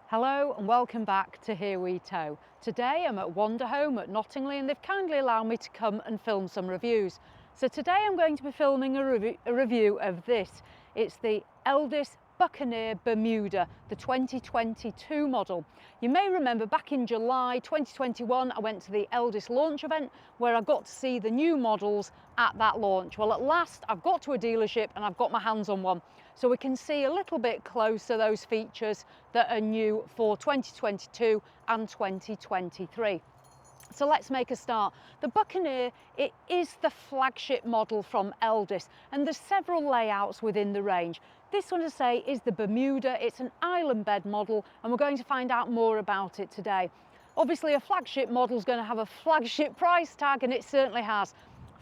Hello and welcome back to Here We Tow. Today I'm at Wandahome at Knottingley and they've kindly allowed me to come and film some reviews. So today I'm going to be filming a review of this. It's the eldest Buccaneer Bermuda, the 2022 model. You may remember back in July 2021 I went to the Eldest launch event where I got to see the new models at that launch. Well, at last I've got to a dealership and I've got my hands on one, so we can see a little bit closer those features that are new for 2022 and 2023. So let's make a start. The Buccaneer, it is the flagship model from Eldest, and there's several layouts within the range. This one, to say, is the Bermuda. It's an island bed model and we're going to find out more about it today. Obviously a flagship model is going to have a flagship price tag, and it certainly has.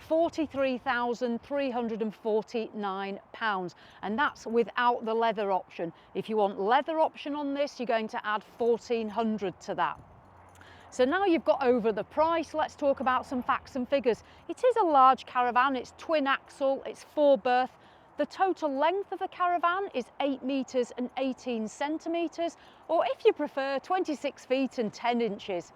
£43,349, and that's without the leather option. If you want leather option on this, you're going to add £1,400 to that. So now you've got over the price, let's talk about some facts and figures. It is a large caravan, it's twin axle, it's 4 berth. The total length of the caravan is 8 metres and 18 centimetres, or if you prefer, 26 feet and 10 inches.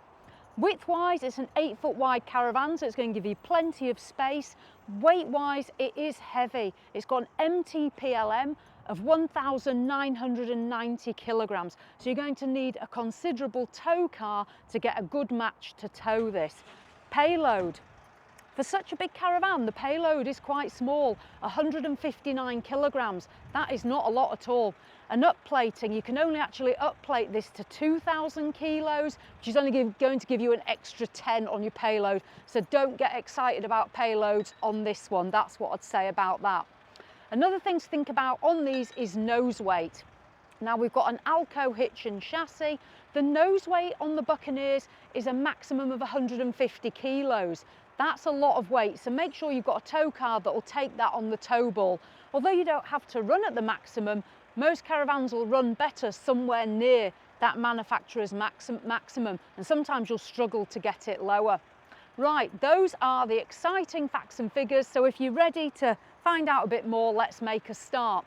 Width-wise, it's an 8-foot wide caravan, so it's going to give you plenty of space. Weight-wise, it is heavy. It's got an MTPLM of 1,990 kilograms, so you're going to need a considerable tow car to get a good match to tow this. Payload. For such a big caravan, the payload is quite small, 159 kilograms. That is not a lot at all. And upplating, you can only actually upplate this to 2,000 kilos, which is only going to give you an extra 10 on your payload. So don't get excited about payloads on this one. That's what I'd say about that. Another thing to think about on these is nose weight. Now we've got an Alco hitch and chassis. The nose weight on the Buccaneers is a maximum of 150 kilos. That's a lot of weight, so make sure you've got a tow car that will take that on the tow ball. Although you don't have to run at the maximum, most caravans will run better somewhere near that manufacturer's maximum, and sometimes you'll struggle to get it lower. Right, those are the exciting facts and figures, so if you're ready to find out a bit more, let's make a start.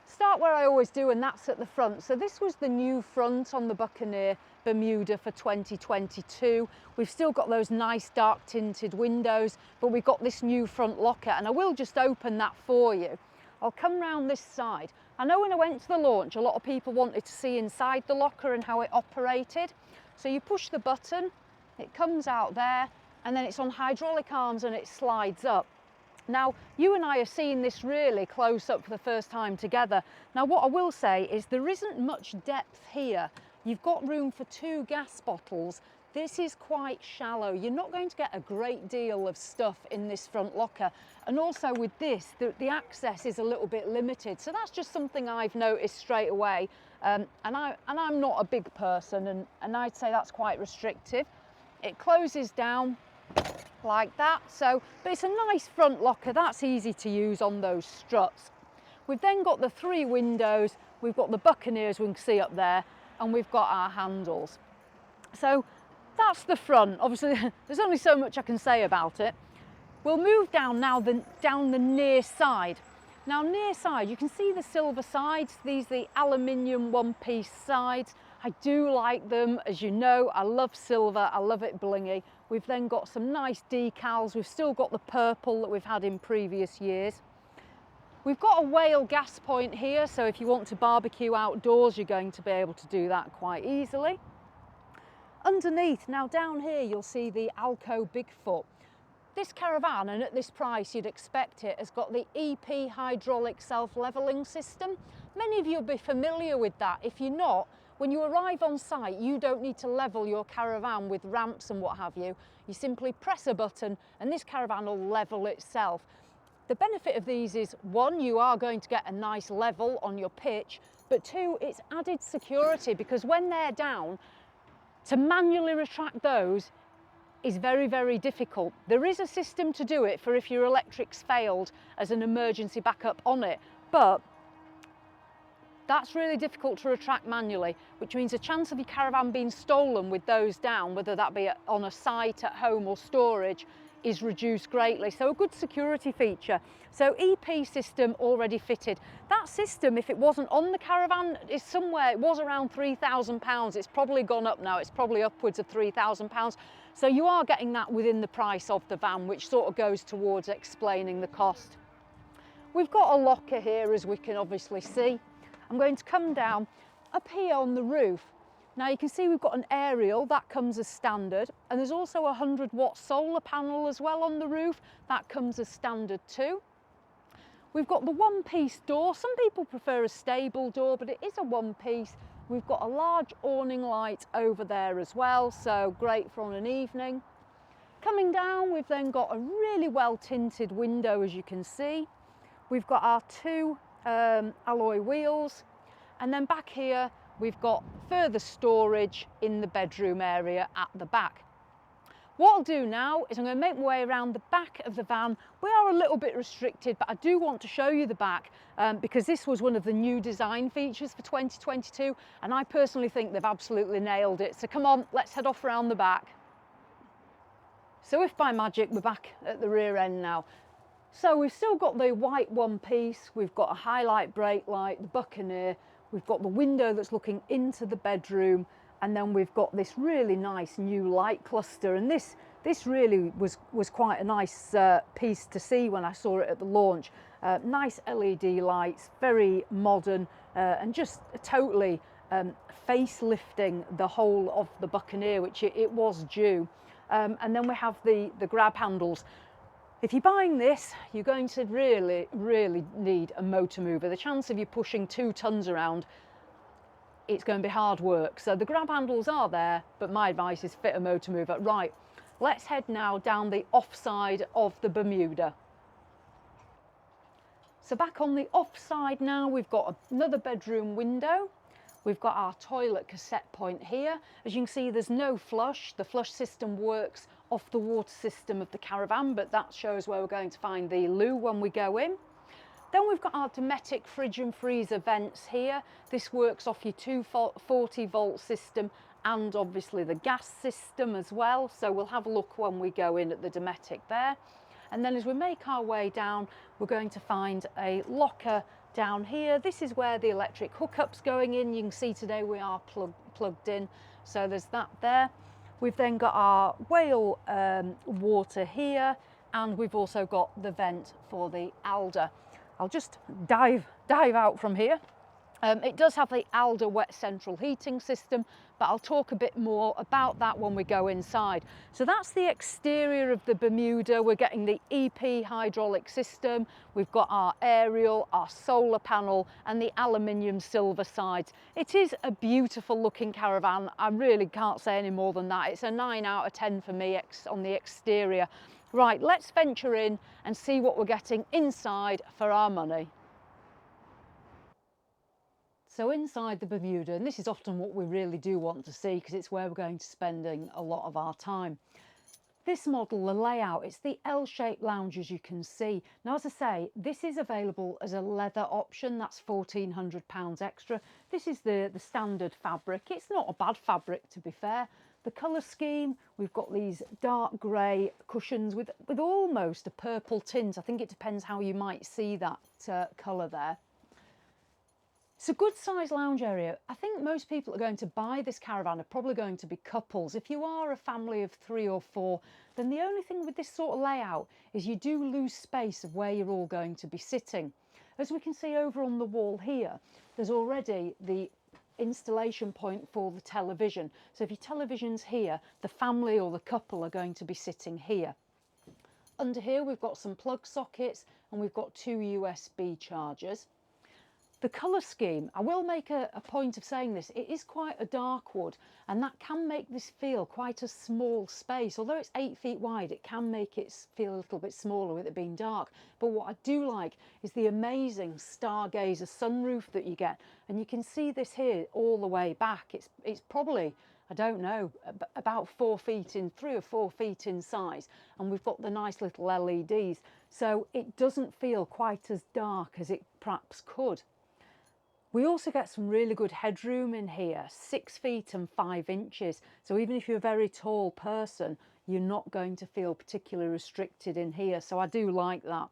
Start where I always do, and that's at the front. So this was the new front on the Buccaneer Bermuda for 2022. We've still got those nice dark tinted windows, but we've got this new front locker, and I will just open that for you. I'll come round this side. I know when I went to the launch, a lot of people wanted to see inside the locker and how it operated. So you push the button, it comes out there, and then it's on hydraulic arms and it slides up. Now, you and I are seeing this really close up for the first time together. Now, what I will say is there isn't much depth here. You've got room for 2 gas bottles. This is quite shallow. You're not going to get a great deal of stuff in this front locker. And also with this, the access is a little bit limited. So that's just something I've noticed straight away. And I'm not a big person, and I'd say that's quite restrictive. It closes down like that, but it's a nice front locker. That's easy to use on those struts. We've then got the 3 windows, we've got the Buccaneers we can see up there, and we've got our handles. So that's the front. Obviously there's only so much I can say about it. We'll move down now down the near side. Now near side, you can see the silver sides. These are the aluminium one-piece sides. I do like them, as you know. I love silver, I love it blingy. We've then got some nice decals. We've still got the purple that we've had in previous years. We've got a whale gas point here, so if you want to barbecue outdoors, you're going to be able to do that quite easily. Underneath, now down here, you'll see the Alco Bigfoot. This caravan, and at this price you'd expect it, has got the EP hydraulic self-leveling system. Many of you will be familiar with that. If you're not, when you arrive on site, you don't need to level your caravan with ramps and what have you. You simply press a button and this caravan will level itself. The benefit of these is, 1, you are going to get a nice level on your pitch, but 2, it's added security, because when they're down, to manually retract those is very, very difficult. There is a system to do it for if your electrics failed as an emergency backup on it, but that's really difficult to retract manually, which means the chance of your caravan being stolen with those down, whether that be on a site, at home or storage, is reduced greatly. So a good security feature. So EP system already fitted. That system, if it wasn't on the caravan, is somewhere, it was around £3,000. It's probably gone up now. It's probably upwards of £3,000. So you are getting that within the price of the van, which sort of goes towards explaining the cost. We've got a locker here, as we can obviously see. I'm going to come down up here on the roof. Now you can see we've got an aerial, that comes as standard, and there's also a 100-watt solar panel as well on the roof, that comes as standard too. We've got the one-piece door. Some people prefer a stable door, but it is a one-piece. We've got a large awning light over there as well, so great for on an evening. Coming down, we've then got a really well tinted window, as you can see. We've got our two alloy wheels, and then back here we've got further storage in the bedroom area at the back. What I'll do now is I'm going to make my way around the back of the van. We are a little bit restricted, but I do want to show you the back because this was one of the new design features for 2022, and I personally think they've absolutely nailed it. So come on, let's head off around the back. So if by magic we're back at the rear end now. So we've still got the white one piece, we've got a highlight brake light, the Buccaneer, we've got the window that's looking into the bedroom, and then we've got this really nice new light cluster. And this really was quite a nice piece to see when I saw it at the launch. Nice LED lights, very modern, and just totally facelifting the whole of the Buccaneer, which it was due. And then we have the grab handles. If you're buying this, you're going to really need a motor mover. The chance of you pushing 2 tons around, it's going to be hard work. So the grab handles are there, but my advice is fit a motor mover. Right, let's head now down the offside of the Bermuda. So back on the offside now, we've got another bedroom window. We've got our toilet cassette point here. As you can see, there's no flush. The flush system works off the water system of the caravan, but that shows where we're going to find the loo when we go in. Then we've got our Dometic fridge and freezer vents here. This works off your 240-volt system and obviously the gas system as well. So we'll have a look when we go in at the Dometic there. And then as we make our way down, we're going to find a locker down here. This is where the electric hookup's going in. You can see today we are plugged in, so there's that there. We've then got our whale water here, and we've also got the vent for the Alder. I'll just dive out from here. It does have the Alder wet central heating system, but I'll talk a bit more about that when we go inside. So that's the exterior of the Bermuda. We're getting the EP hydraulic system. We've got our aerial, our solar panel, and the aluminium silver sides. It is a beautiful looking caravan. I really can't say any more than that. It's a 9 out of 10 for me on the exterior. Right, let's venture in and see what we're getting inside for our money. So inside the Bermuda, and this is often what we really do want to see because it's where we're going to spending a lot of our time. This model, the layout, it's the L-shaped lounge, as you can see. Now, as I say, this is available as a leather option. That's £1,400 extra. This is the standard fabric. It's not a bad fabric, to be fair. The colour scheme, we've got these dark grey cushions with almost a purple tint. I think it depends how you might see that colour there. It's a good sized lounge area. I think most people that are going to buy this caravan are probably going to be couples. If you are a family of 3 or 4, then the only thing with this sort of layout is you do lose space of where you're all going to be sitting. As we can see over on the wall here, there's already the installation point for the television. So if your television's here, the family or the couple are going to be sitting here. Under here we've got some plug sockets and we've got 2 USB chargers. The colour scheme, I will make a point of saying this, it is quite a dark wood, and that can make this feel quite a small space. Although it's 8 feet wide, it can make it feel a little bit smaller with it being dark. But what I do like is the amazing Stargazer sunroof that you get. And you can see this here all the way back. It's probably, I don't know, about 4 feet in, 3 or 4 feet in size. And we've got the nice little LEDs. So it doesn't feel quite as dark as it perhaps could. We also get some really good headroom in here, 6 feet and 5 inches. So even if you're a very tall person, you're not going to feel particularly restricted in here. So I do like that.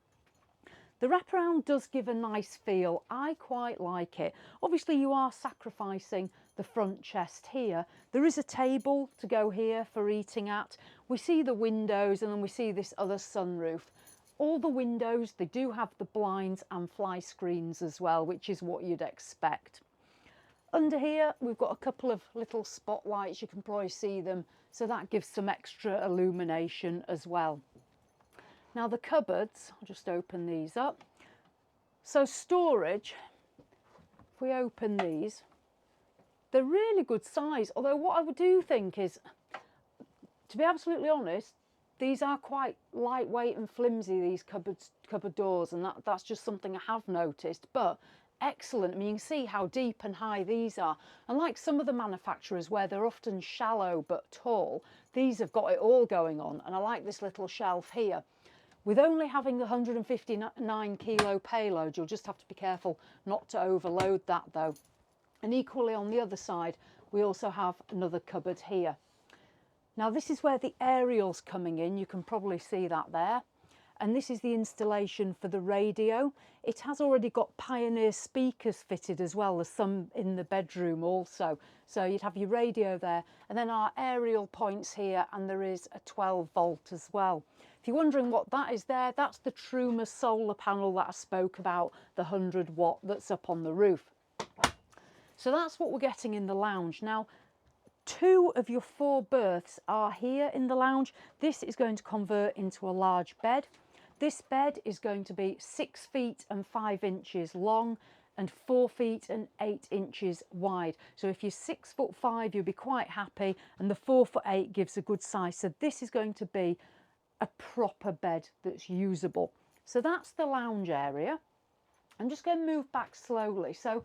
The wraparound does give a nice feel. I quite like it. Obviously you are sacrificing the front chest here. There is a table to go here for eating at. We see the windows, and then we see this other sunroof. All the windows, they do have the blinds and fly screens as well, which is what you'd expect. Under here, we've got a couple of little spotlights. You can probably see them, so that gives some extra illumination as well. Now the cupboards, I'll just open these up. So storage, if we open these, they're really good size. Although what I do think is, to be absolutely honest, these are quite lightweight and flimsy, these cupboard doors, and that's just something I have noticed. But excellent. I mean, you can see how deep and high these are. And like some of the manufacturers where they're often shallow but tall, these have got it all going on. And I like this little shelf here. With only having the 159 kilo payload, you'll just have to be careful not to overload that though. And equally on the other side, we also have another cupboard here. Now this is where the aerial's coming in. You can probably see that there. And this is the installation for the radio. It has already got Pioneer speakers fitted as well. There's some in the bedroom also. So you'd have your radio there. And then our aerial points here, and there is a 12 volt as well. If you're wondering what that is there, that's the Truma solar panel that I spoke about, the 100 watt that's up on the roof. So that's what we're getting in the lounge. Now, 2 of your 4 berths are here in the lounge. This is going to convert into a large bed. This bed is going to be 6 feet and 5 inches long and 4 feet and 8 inches wide. So if you're 6'5", you'll be quite happy, and the 4'8" gives a good size. So this is going to be a proper bed that's usable. So that's the lounge area. I'm just going to move back slowly. So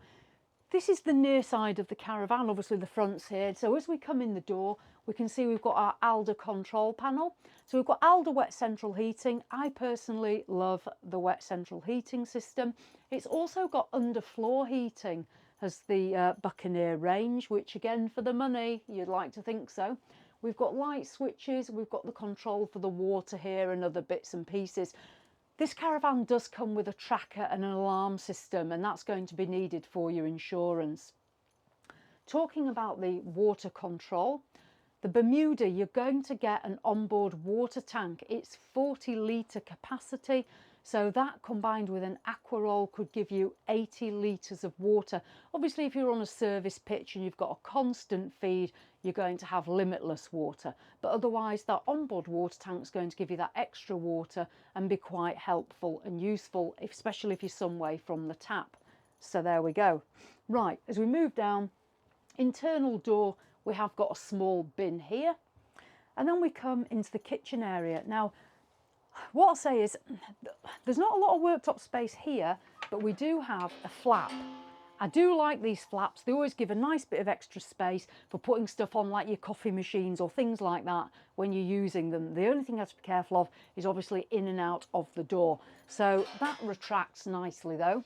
this is the near side of the caravan, obviously the front's here. So as we come in the door, we can see we've got our Alder control panel. So we've got Alder wet central heating. I personally love the wet central heating system. It's also got underfloor heating as the Buccaneer range, which again, for the money, you'd like to think so. We've got light switches, we've got the control for the water here and other bits and pieces. This caravan does come with a tracker and an alarm system, and that's going to be needed for your insurance. Talking about the water control, the Bermuda, you're going to get an onboard water tank. It's 40 litre capacity, so that combined with an aquaroll could give you 80 litres of water. Obviously, if you're on a service pitch and you've got a constant feed, you're going to have limitless water. But otherwise, that onboard water tank is going to give you that extra water and be quite helpful and useful, especially if you're some way from the tap. So there we go. Right, as we move down, internal door, we have got a small bin here. And then we come into the kitchen area. Now, what I'll say is, there's not a lot of worktop space here, but we do have a flap. I do like these flaps. They always give a nice bit of extra space for putting stuff on, like your coffee machines or things like that when you're using them. The only thing you have to be careful of is obviously in and out of the door. So that retracts nicely though.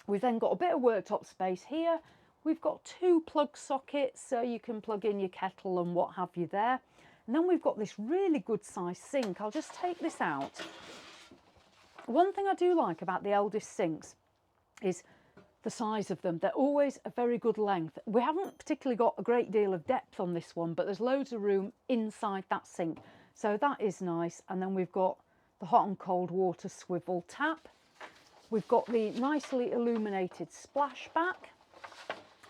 We've then got a bit of worktop space here. We've got 2 plug sockets, so you can plug in your kettle and what have you there. And then we've got this really good sized sink. I'll just take this out. One thing I do like about the eldest sinks is the size of them. They're always a very good length. We haven't particularly got a great deal of depth on this one, but there's loads of room inside that sink. So that is nice. And then we've got the hot and cold water swivel tap. We've got the nicely illuminated splashback.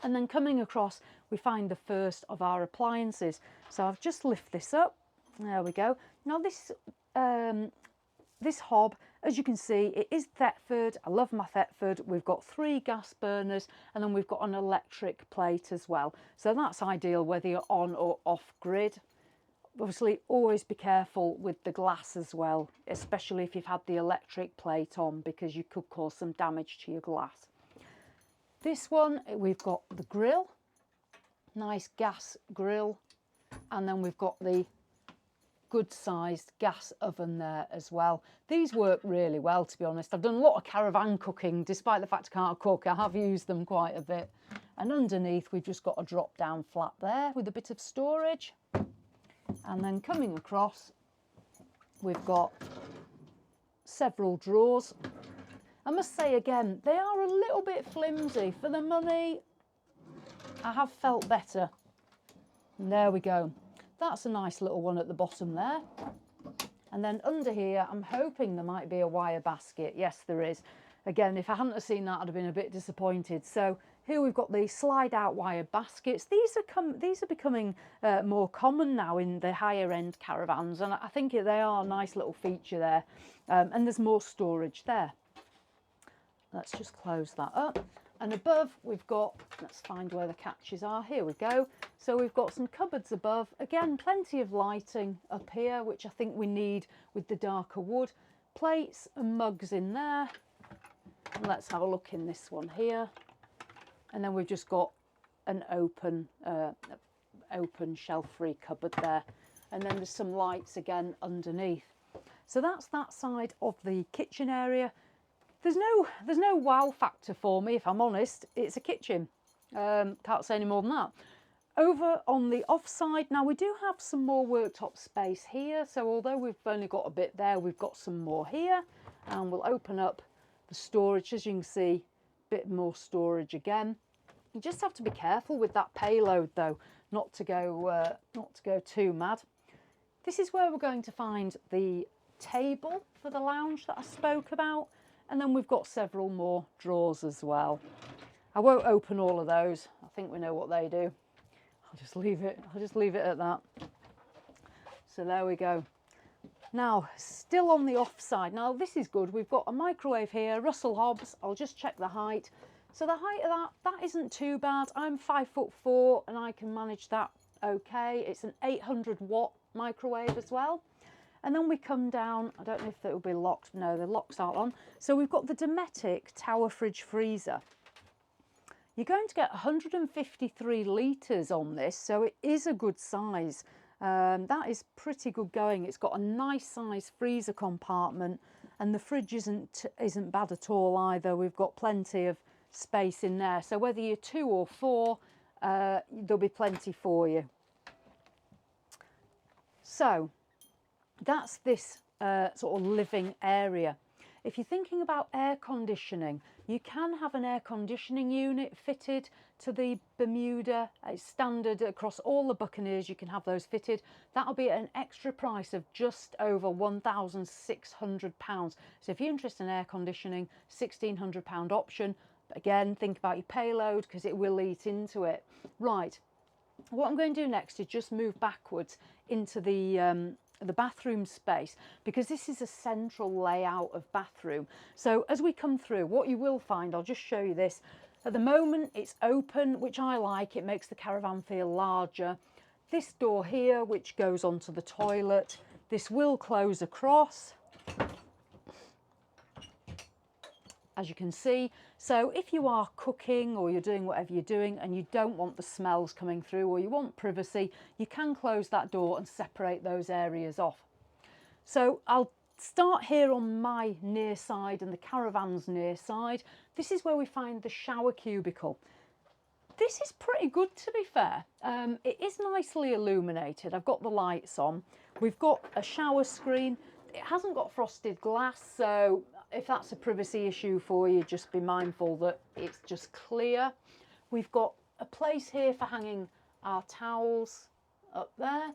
And then coming across, we find the first of our appliances. So I've just lift this up. There we go. Now this hob, as you can see, it is Thetford. I love my Thetford. We've got 3 gas burners, and then we've got an electric plate as well. So that's ideal whether you're on or off grid. Obviously, always be careful with the glass as well, especially if you've had the electric plate on, because you could cause some damage to your glass. This one, we've got the grill, nice gas grill, and then we've got the good sized gas oven there as well. These work really well, to be honest. I've done a lot of caravan cooking, despite the fact I can't cook. I have used them quite a bit. And underneath, we've just got a drop down flap there with a bit of storage. And then coming across, we've got several drawers. I must say again, they are a little bit flimsy. For the money, I have felt better. And there we go. That's a nice little one at the bottom there. And then under here, I'm hoping there might be a wire basket. Yes, there is. Again, if I hadn't have seen that, I'd have been a bit disappointed. So here we've got the slide out wire baskets. These are becoming more common now in the higher end caravans, and I think they are a nice little feature there. And there's more storage there. Let's just close that up. And above we've got, let's find where the catches are. Here we go. So we've got some cupboards above. Again, plenty of lighting up here, which I think we need with the darker wood. Plates and mugs in there. And let's have a look in this one here. And then we've just got an open shelf-free cupboard there. And then there's some lights again underneath. So that's that side of the kitchen area. There's no wow factor for me, if I'm honest. It's a kitchen. Can't say any more than that. Over on the off side, now we do have some more worktop space here. So although we've only got a bit there, we've got some more here. And we'll open up the storage. As you can see, a bit more storage again. You just have to be careful with that payload though, not to go too mad. This is where we're going to find the table for the lounge that I spoke about. And then we've got several more drawers as well. I won't open all of those. I think we know what they do. I'll just leave it at that. So there we go. Now, still on the off side. Now this is good. We've got a microwave here, Russell Hobbs. I'll just check the height. So the height of that isn't too bad. I'm 5'4" and I can manage that okay. It's an 800 watt microwave as well. And then we come down, I don't know if it will be locked. No, the locks aren't on. So we've got the Dometic tower fridge freezer. You're going to get 153 litres on this, so it is a good size. That is pretty good going. It's got a nice size freezer compartment, and the fridge isn't bad at all either. We've got plenty of space in there. So whether you're 2 or 4, there'll be plenty for you. So that's this sort of living area. If you're thinking about air conditioning, you can have an air conditioning unit fitted to the Bermuda. It's standard across all the Buccaneers, you can have those fitted. That'll be at an extra price of just over £1,600. So if you're interested in air conditioning, £1,600 option. But again, think about your payload because it will eat into it. Right, what I'm going to do next is just move backwards into the bathroom space, because this is a central layout of bathroom. So as we come through, what you will find, I'll just show you this. At the moment it's open, which I like. It makes the caravan feel larger. This door here, which goes onto the toilet, this will close across, as you can see. So if you are cooking or you're doing whatever you're doing and you don't want the smells coming through, or you want privacy, you can close that door and separate those areas off. So I'll start here on my near side and the caravan's near side. This is where we find the shower cubicle. This is pretty good, to be fair. It is nicely illuminated. I've got the lights on. We've got a shower screen. It hasn't got frosted glass, so if that's a privacy issue for you, just be mindful that it's just clear. We've got a place here for hanging our towels up there.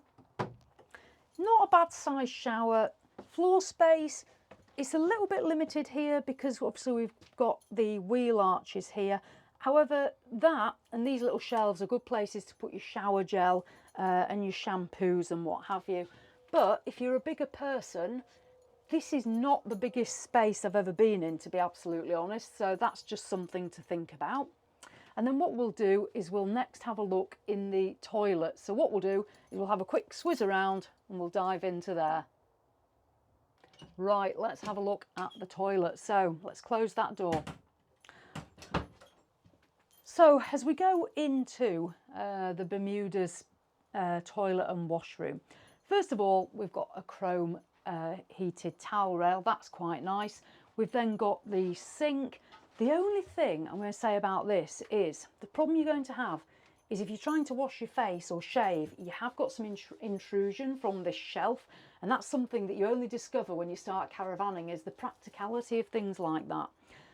Not a bad size shower. Floor space, it's a little bit limited here because obviously we've got the wheel arches here. However, that and these little shelves are good places to put your shower gel and your shampoos and what have you. But if you're a bigger person, this is not the biggest space I've ever been in, to be absolutely honest. So that's just something to think about. And then what we'll do is we'll next have a look in the toilet. So what we'll do is we'll have a quick swizz around and we'll dive into there. Right, let's have a look at the toilet. So let's close that door. So as we go into the Bermuda's toilet and washroom, first of all, we've got a chrome heated towel rail. That's quite nice. We've then got the sink. The only thing I'm going to say about this is the problem you're going to have is if you're trying to wash your face or shave, you have got some intrusion from this shelf, and that's something that you only discover when you start caravanning, is the practicality of things like that.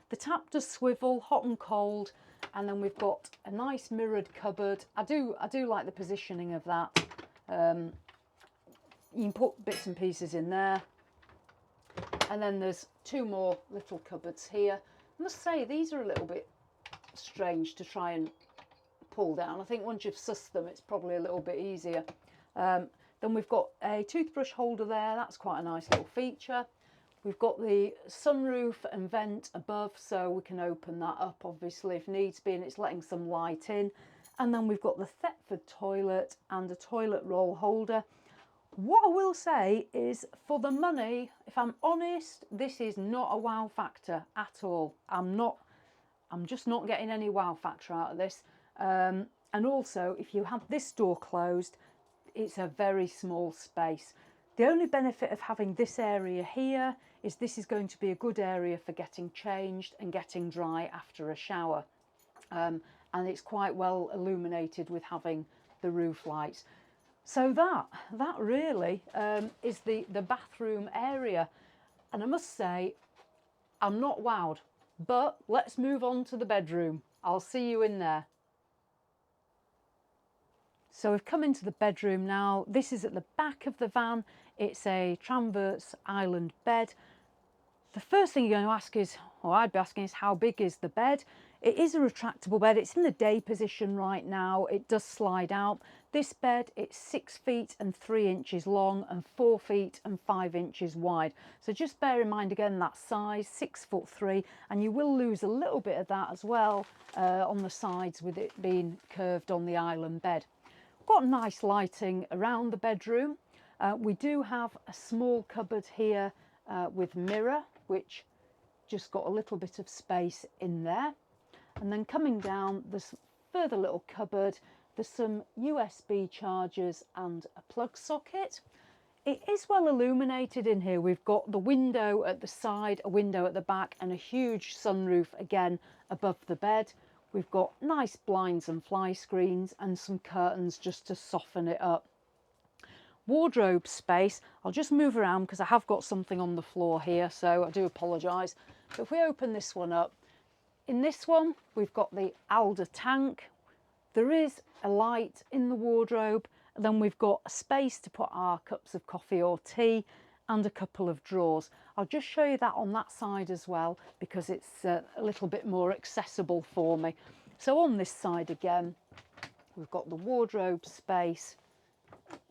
The tap does swivel, hot and cold, and then we've got a nice mirrored cupboard. I do like the positioning of that. You can put bits and pieces in there. And then there's two more little cupboards here. I must say, these are a little bit strange to try and pull down. I think once you've sussed them, it's probably a little bit easier. Then we've got a toothbrush holder there. That's quite a nice little feature. We've got the sunroof and vent above, so we can open that up, obviously, if needs be, and it's letting some light in. And then we've got the Thetford toilet and a toilet roll holder. What I will say is, for the money, if I'm honest, this is not a wow factor at all. I'm just not getting any wow factor out of this. And also, if you have this door closed, it's a very small space. The only benefit of having this area here is this is going to be a good area for getting changed and getting dry after a shower. And it's quite well illuminated with having the roof lights. So that really is the bathroom area. And I must say, I'm not wowed, but let's move on to the bedroom. I'll see you in there. So we've come into the bedroom now. This is at the back of the van. It's a transverse island bed. The first thing you're going to ask is, or I'd be asking, is how big is the bed? It is a retractable bed. It's in the day position right now. It does slide out. This bed, it's 6 feet and 3 inches long and 4 feet and 5 inches wide. So just bear in mind again that size, 6'3", and you will lose a little bit of that as well on the sides with it being curved on the island bed. Got nice lighting around the bedroom. We do have a small cupboard here with mirror, which just got a little bit of space in there. And then coming down, there's further little cupboard. There's some USB chargers and a plug socket. It is well illuminated in here. We've got the window at the side, a window at the back, and a huge sunroof again above the bed. We've got nice blinds and fly screens and some curtains just to soften it up. Wardrobe space, I'll just move around because I have got something on the floor here, so I do apologise. But if we open this one up, in this one we've got the Alder tank. There is a light in the wardrobe, and then we've got a space to put our cups of coffee or tea and a couple of drawers. I'll just show you that on that side as well because it's a little bit more accessible for me. So on this side again, we've got the wardrobe space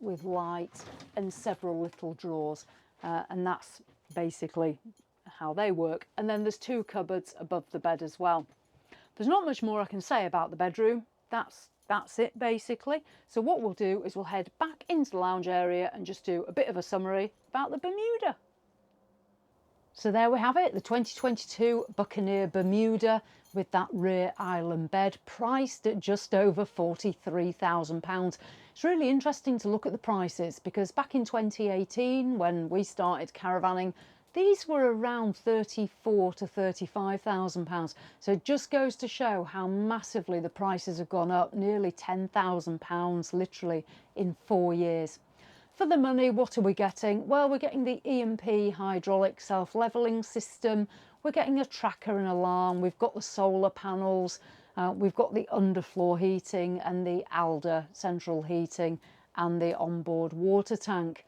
with light and several little drawers, and that's basically how they work. And then there's two cupboards above the bed as well. There's not much more I can say about the bedroom. That's it basically. So what we'll do is we'll head back into the lounge area and just do a bit of a summary about the Bermuda. So there we have it, the 2022 Buccaneer Bermuda with that rear island bed, priced at just over £43,000. It's really interesting to look at the prices because back in 2018 when we started caravanning, these were around £34,000 to £35,000. So it just goes to show how massively the prices have gone up, nearly £10,000 literally in 4 years. For the money, what are we getting? Well, we're getting the E&P hydraulic self-levelling system. We're getting a tracker and alarm. We've got the solar panels. We've got the underfloor heating and the Alder central heating and the onboard water tank.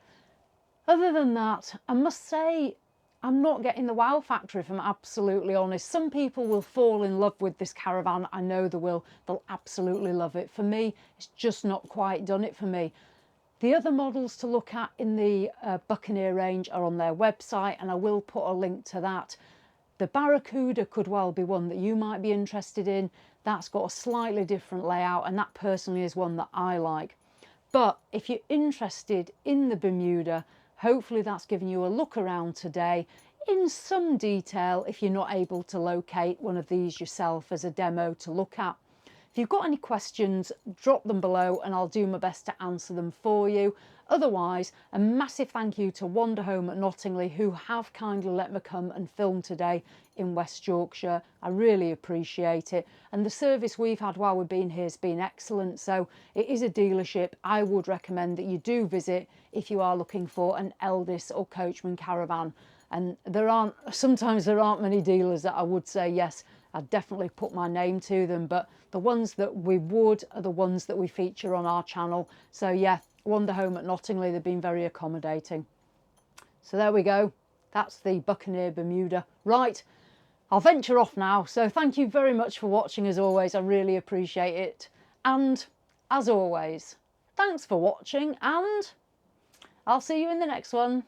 Other than that, I must say, I'm not getting the wow factor if I'm absolutely honest. Some people will fall in love with this caravan. I know they will. They'll absolutely love it. For me, it's just not quite done it for me. The other models to look at in the Buccaneer range are on their website, and I will put a link to that. The Barracuda could well be one that you might be interested in. That's got a slightly different layout, and that personally is one that I like. But if you're interested in the Bermuda, hopefully that's given you a look around today in some detail if you're not able to locate one of these yourself as a demo to look at. If If you've got any questions, drop them below and I'll do my best to answer them for you. Otherwise, a massive thank you to Wandahome Knottingley, who have kindly let me come and film today in West Yorkshire. I really appreciate it. And the service we've had while we've been here has been excellent. So it is a dealership I would recommend that you do visit if you are looking for an Eldis or Coachman caravan. And sometimes there aren't many dealers that I would say, yes, I'd definitely put my name to them. But the ones that we would are the ones that we feature on our channel. So yeah, Wandahome at Knottingley, they've been very accommodating. So there we go. That's the Buccaneer Bermuda. Right, I'll venture off now. So thank you very much for watching as always. I really appreciate it. And as always, thanks for watching and I'll see you in the next one.